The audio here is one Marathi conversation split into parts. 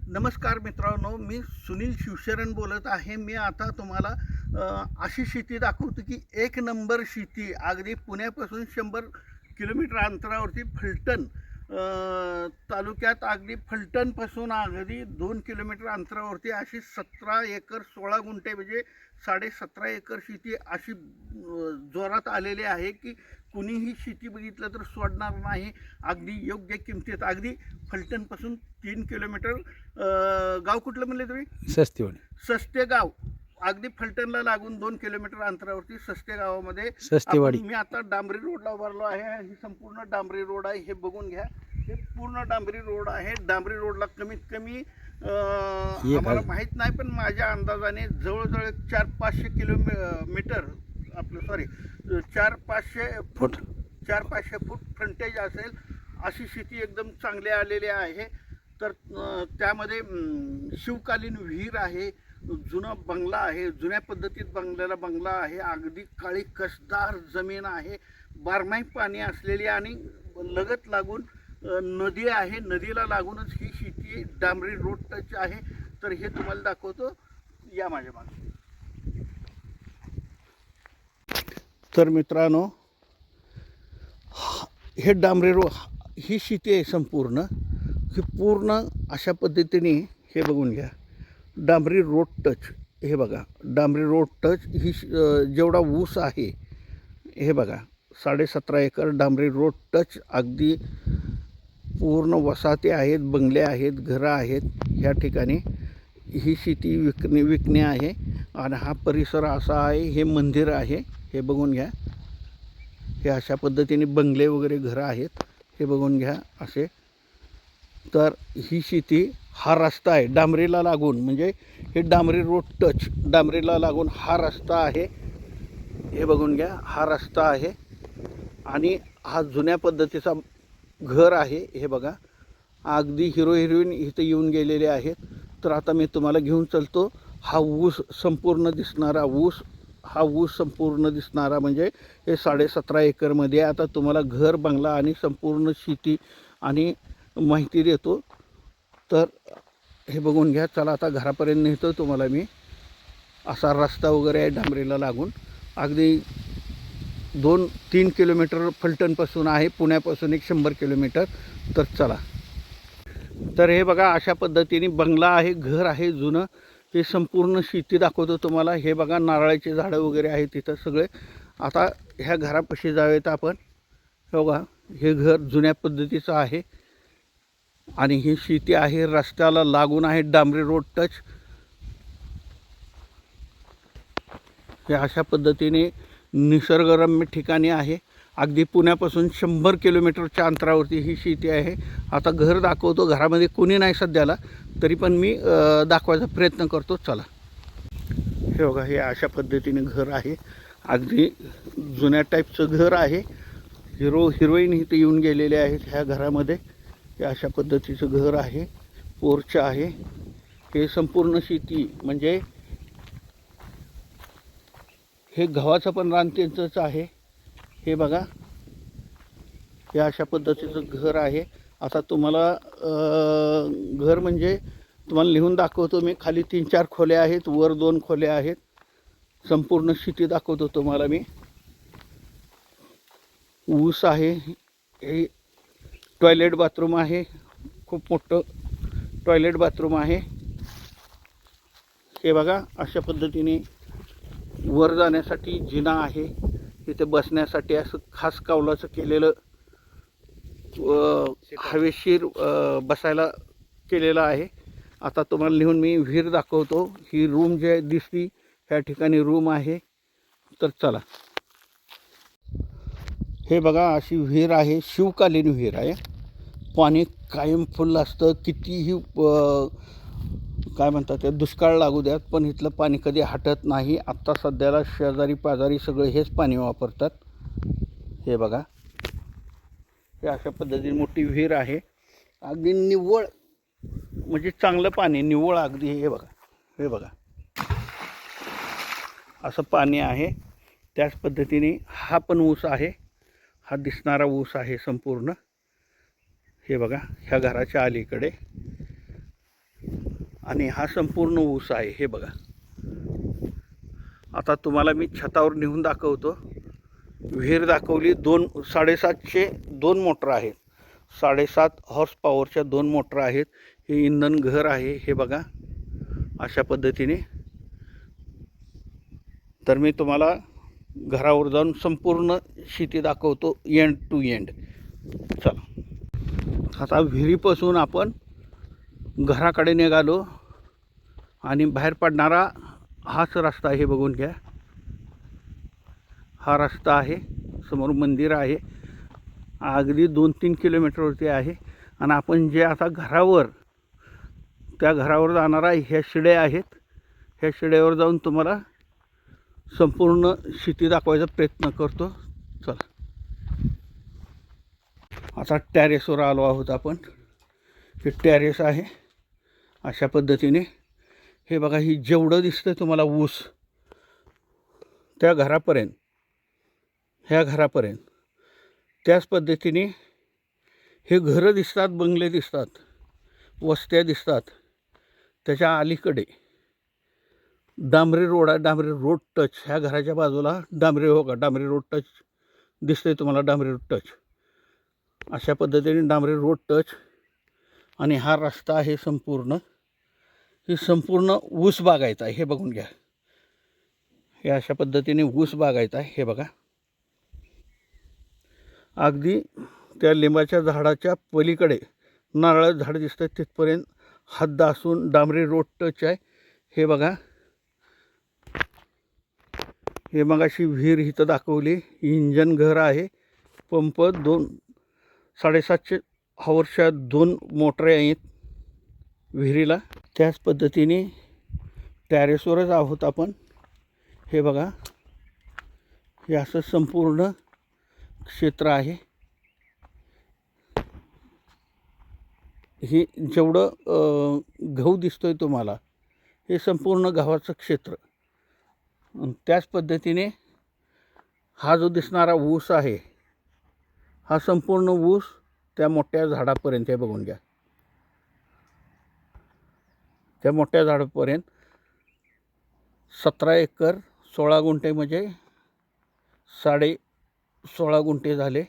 नमस्कार मित्रांनो, मी सुनील शिवशरण बोलत आहे. मी आता तुम्हाला अशी शेती दाखवतो की एक नंबर शेती अगदी पुण्यापासून 100 किलोमीटर अंतरावरती फलटण तालुक्यात अगदी फलटणपासून अगदी 2 किलोमीटर अंतरावरती अशी 17 एकर 16 गुंठे म्हणजे 17.5 एकर शेती अशी जोरात आलेली आहे की कुणीही शेती बघितलं तर सोडणार नाही. अगदी योग्य किमतीत अगदी फलटणपासून 3 किलोमीटर गाव कुठलं म्हणले तुम्ही? सस्तेवाडी. सस्ते गाव. अगदी फलटणला लागून 2 किलोमीटर अंतरावरती सस्ते गावामध्ये सस्तेवाडी. मी आता डांबरी रोडला उभारलो आहे. ही संपूर्ण डांबरी रोड आहे. हे बघून घ्या. हे पूर्ण डांबरी रोड आहे. डांबरी रोडला कमीत कमी आम्हाला माहीत नाही, पण माझ्या अंदाजाने जवळजवळ 400-500 किलोमीटर आपलं सॉरी 400-500 फूट 400-500 फूट फ्रंटेज असेल अशी शेती एकदम चांगली आलेली आहे. तर त्यामध्ये शिवकालीन विहीर आहे, जुना बंगला आहे, जुन्या पद्धतीत बांधलेला बंगला आहे, अगदी काळी कसदार जमीन आहे, बारमाही पाणी असलेली आणि लगत लागून नदी आहे. नदीला लागूनच ही शेती डांबरी रोड टच आहे. तर हे तुम्हाला दाखवतो, या माझ्या मागे. तर मित्रांनो, हे डांबरी रोड ही शेती आहे संपूर्ण. ही पूर्ण अशा पद्धतीने हे बघून घ्या. डांबरी रोड टच, हे बघा डांबरी रोड टच. ही जेवढा ऊस आहे हे बघा 17.5 एकर डांबरी रोड टच. अगदी पूर्ण वसाहती आहेत, बंगले आहेत, घरं आहेत. ह्या ठिकाणी ही शेती विकणे आहे. आणि हा परिसर असा आहे. हे मंदिर आहे, हे बघून घ्या. हे अशा पद्धतीने बंगले वगैरे घरं आहेत, हे बघून घ्या असे. तर ही शेती, हा रस्ता आहे डांबरीला लागून, म्हणजे हे डांबरी रोड टच डांबरीला लागून हा रस्ता आहे. हे बघून घ्या, हा रस्ता आहे. आणि हा जुन्या पद्धतीचा घर आहे. हे बघा, अगदी हिरो हिरोईन इथं येऊन गेलेले आहेत. तर आता मी तुम्हाला घेऊन चलतो. हा ऊस संपूर्ण दिसणारा ऊस, हा ऊस संपूर्ण दिसणारा म्हणजे हे 17.5 एकरमध्ये. आता तुम्हाला घर, बंगला आणि संपूर्ण शेती आणि माहिती देतो. तर हे बघून घ्या. चला आता घरापर्यंत नेतो तुम्हाला मी. असा रस्ता वगैरे आहे डांबरीला लागून. अगदी 2-3 किलोमीटर फलटणपासून आहे, पुण्यापासून 100 किलोमीटर. तर चला. तर हे बघा, अशा पद्धतीने बंगला आहे, घर आहे जुनं. हे संपूर्ण शेती दाखवतो तुम्हाला. हे बघा, नारळाची झाडं वगैरे आहेत तिथं सगळे. आता ह्या घरापाशी जाऊयात आपण. हे बघा, हे घर जुन्या पद्धतीचं आहे आणि ही शेती आहे, रस्त्याला लागून आहे, डांबरी रोड टच. हे अशा पद्धतीने निसर्गरम्य ठिकाणी आहे. अगदी पुण्यापासून 100 किलोमीटरच्या अंतरावरती ही शेती आहे. आता घर दाखवतो. घरामध्ये कोणी नाही सध्याला, तरी पण मी दाखवायचा प्रयत्न करतो. चला. हे बघा, हे अशा पद्धतीने घर आहे. अगदी जुन्या टाईपचं घर आहे. हिरोईन इथं येऊन गेलेले आहेत ह्या घरामध्ये. हे अशा पद्धतीचं घर आहे, पोर्च आहे. हे संपूर्ण शेती म्हणजे हे गव्हाचं पण रान त्यांचंच आहे. हे बघा, हे अशा पद्धतीचं घर आहे. आता तुम्हाला घर म्हणजे तुम्हाला लिहून दाखवतो मी. खाली 3-4 खोल्या आहेत, वर 2 खोल्या आहेत. संपूर्ण शेती दाखवतो तुम्हाला मी. ऊस आहे. हे टॉयलेट बाथरूम आहे, खूप मोठं टॉयलेट बाथरूम आहे. हे बघा, अशा पद्धतीने वर जाण्यासाठी जिना आहे. तिथे बसण्यासाठी असं खास कौलाचं केलेलं हवेशीर बसायला केलेलं आहे. आता तुम्हाला लिहून मी विहीर दाखवतो. ही रूम जे दिसती ह्या ठिकाणी रूम आहे. तर चला. हे बघा, अशी विहीर आहे, शिवकालीन विहीर आहे. पाणी कायम फुल असतं. कितीही काय म्हणतात ते दुष्काळ लागू द्यात, पण इथलं पाणी कधी हटत नाही. आत्ता सध्याला शेजारी पाजारी सगळे हेच पाणी वापरतात. हे बघा, हे अशा पद्धतीने मोठी विहीर आहे. अगदी निव्वळ म्हणजे चांगलं पाणी, निव्वळ अगदी. हे बघा, हे बघा, असं पाणी आहे. त्याच पद्धतीने हा पण ऊस आहे. हा दिसणारा ऊस आहे संपूर्ण. हे बघा, ह्या घराच्या अलीकडे आणि हा संपूर्ण ऊस आहे. हे बघा, आता तुम्हाला मी छतावर नेऊन दाखवतो. विहीर दाखवली. 750 2 मोटर आहेत. 7.5 हॉर्स पॉवरच्या 2 मोटर आहेत. हे इंधन घर आहे. हे बघा अशा पद्धतीने. तर मी तुम्हाला घरावर जाऊन संपूर्ण शेती दाखवतो एंड टू एंड. चला, आता विहिरीपासून आपण घराकडे निघालो आणि बाहेर पडणारा हाच रस्ता आहे. हे बघून घ्या, हा रस्ता आहे. समोर मंदिर आहे. अगदी 2-3 किलोमीटरवरती आहे. आणि आपण जे आता त्या घरावर जाणारा ह्या शिड्या आहेत. ह्या शिड्यावर जाऊन तुम्हाला संपूर्ण शेती दाखवायचा प्रयत्न करतो. चला, आता टॅरेसवर आलो आहोत आपण. हे टॅरेस आहे अशा पद्धतीने. हे बघा, ही जेवढं दिसतं तुम्हाला ऊस त्या घरापर्यंत, ह्या घरापर्यंत, त्याच पद्धतीने हे घरं दिसतात, बंगले दिसतात, वस्त्या दिसतात. त्याच्या अलीकडे डांबरी रोड आहे. डांबरी रोड टच, ह्या घराच्या बाजूला डांबरी रोड टच दिसतंय तुम्हाला. डांबरी रोड टच अशा पद्धतीने डांबरी रोड टच. आणि हा रस्ता आहे संपूर्ण. ही संपूर्ण ऊस बागायत आहे. हे बघून घ्या, हे अशा पद्धतीने ऊस बागायत आहे. हे बघा, अगदी त्या लिंबाच्या झाडाच्या पलीकडे नारळाचं झाड दिसतं तिथपर्यंत हद्द असून डांबरी रोड टच आहे. हे बघा, हे मग अशी विहीर इथं दाखवली. इंजन घर आहे. पंप 750 हॉर्सच्या 2 मोटरे आहेत विहिरीला. त्याच पद्धतीने टॅरेसवरच आहोत आपण. हे बघा, हे असं संपूर्ण क्षेत्र आहे. हे जेवढं गहू दिसतोय तुम्हाला, हे संपूर्ण गव्हाचं क्षेत्र. त्याच पद्धतीने हा जो दिसणारा ऊस आहे, हा संपूर्ण ऊस त्या मोठ्या झाडापर्यंत. हे बघून घ्या, त्या मोठ्या झाडापर्यंत 17 एकर 16 गुंठे म्हणजे 16.5 गुंठे झाले.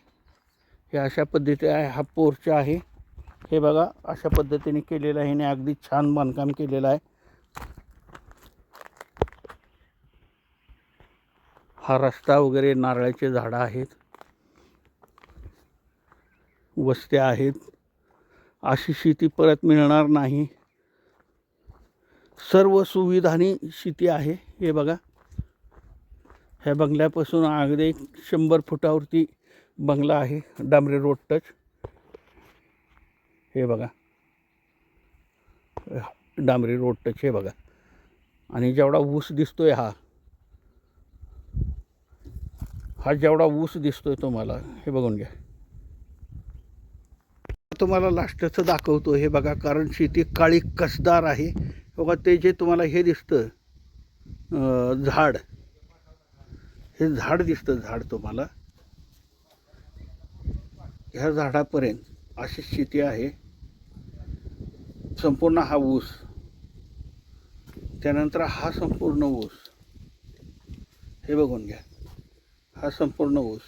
हे अशा पद्धतीने आहे. हा पोर्च आहे. हे बघा, अशा पद्धतीने केलेलं आहे. अगदी छान बांधकाम केलेलं आहे. हा रस्ता वगैरे, नारळाचे झाडं आहेत, वस्त्या आहेत. अशी शेती परत मिळणार नाही. सर्व सुविधांनी शेती आहे. हे बघा, ह्या बंगल्यापासून अगदी 100 फुटावरती बंगला आहे. डांबरी रोड टच. हे बघा, डांबरी रोड टच. हे बघा, आणि जेवढा ऊस दिसतोय हा जेवढा ऊस दिसतोय तुम्हाला, हे बघून घ्या. तुम्हाला लास्टचं दाखवतो. हे बघा, कारण शेती काळी कसदार आहे. बघा, ते जे तुम्हाला हे दिसतं झाड, हे झाड दिसतं. झाड तुम्हाला ह्या झाडापर्यंत अशी शेती आहे. संपूर्ण हा ऊस, त्यानंतर हा संपूर्ण ऊस. हे बघून घ्या, हा संपूर्ण ऊस.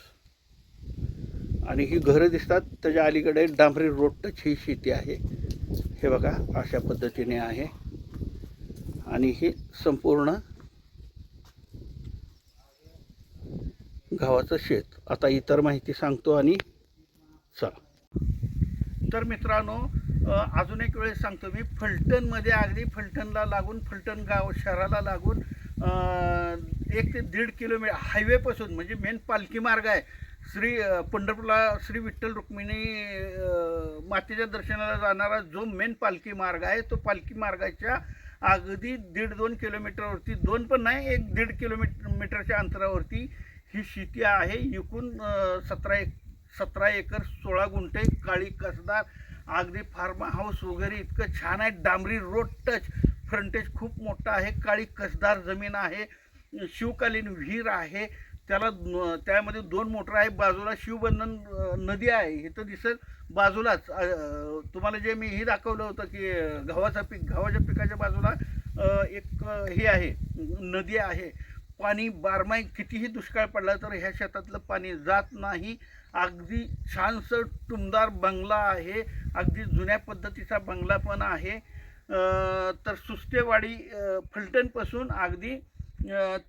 आणि ही घरं दिसतात त्याच्या अलीकडे डांबरी रोड टच ही शेती आहे. हे बघा, अशा पद्धतीने आहे. आणि ही संपूर्ण गव्हाचं शेत. आता इतर माहिती सांगतो. आणि चला, तर मित्रांनो, अजून एक वेळेस सांगतो मी. फलटणमध्ये, अगदी फलटणला लागून, फलटण गाव शहराला लागून 1 ते 1.5 किलोमीटर हायवेपासून, म्हणजे मेन पालखी मार्ग आहे. पंढरपूरला श्री विठ्ठल रुक्मिणी मातेच्या दर्शनाला जाणारा जो मेन पालखी मार्ग आहे, तो पालखी मार्गाच्या अगदी 1.5-2 किलोमीटरवरती, 2 पण नाही, 1-1.5 किलोमीटरच्या अंतरावरती ही शेती आहे. एकूण 17 एकर 16 गुंठे, काळी कसदार, अगदी फार्म हाऊस वगैरे इतकं छान आहे. डांबरी रोड टच, फ्रंटेज खूप मोठा आहे. काळी कसदार जमीन आहे. शिवकालीन विहीर आहे. त्याला त्यामध्ये 2 मोटर आहे, बाजूला शिवबंधन नदी आहे इथं दिसत बाजूलाच. तुम्हाला जे मी हे दाखवलं होतं की गव्हाच्या पिकाच्या बाजूला एक हे आहे, नदी आहे. पाणी बारमाही कितीही दुष्काळ पडला तर ह्या शेतातलं पाणी जात नाही. अगदी छानसं टुमदार बंगला आहे, अगदी जुन्या पद्धतीचा बंगला पण आहे. तर सुस्तेवाडी फलटणपासून अगदी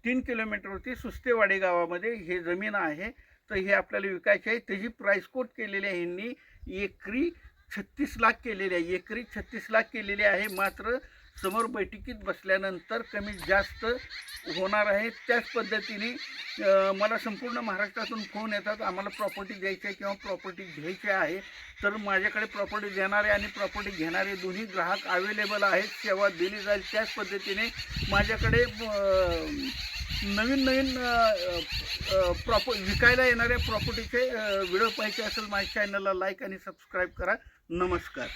3 किलोमीटरवरती सुस्तेवाडी गावामध्ये हे जमीन आहे. तर हे आपल्याला विकायचे आहे. त्याची प्राईस कोट केलेली आहे ह्यांनी एकरी 36 लाख केलेली आहे, एकरी 36 लाख केलेली आहे. मात्र समोर बैठकीत बसल्यानंतर कमी जास्त होणार आहे. त्याच पद्धतीने मला संपूर्ण महाराष्ट्रातून फोन येतात, आम्हाला प्रॉपर्टी द्यायची आहे किंवा प्रॉपर्टी घ्यायची आहे. तर माझ्याकडे प्रॉपर्टी देणारे आणि प्रॉपर्टी घेणारे दोन्ही ग्राहक अवेलेबल आहेत, सेवा दिली जाईल. त्याच पद्धतीने माझ्याकडे नवीन विकायला येणाऱ्या प्रॉपर्टीचे व्हिडिओ पाहिजे असेल माझ्या चॅनलला लाईक आणि सबस्क्राईब करा. नमस्कार.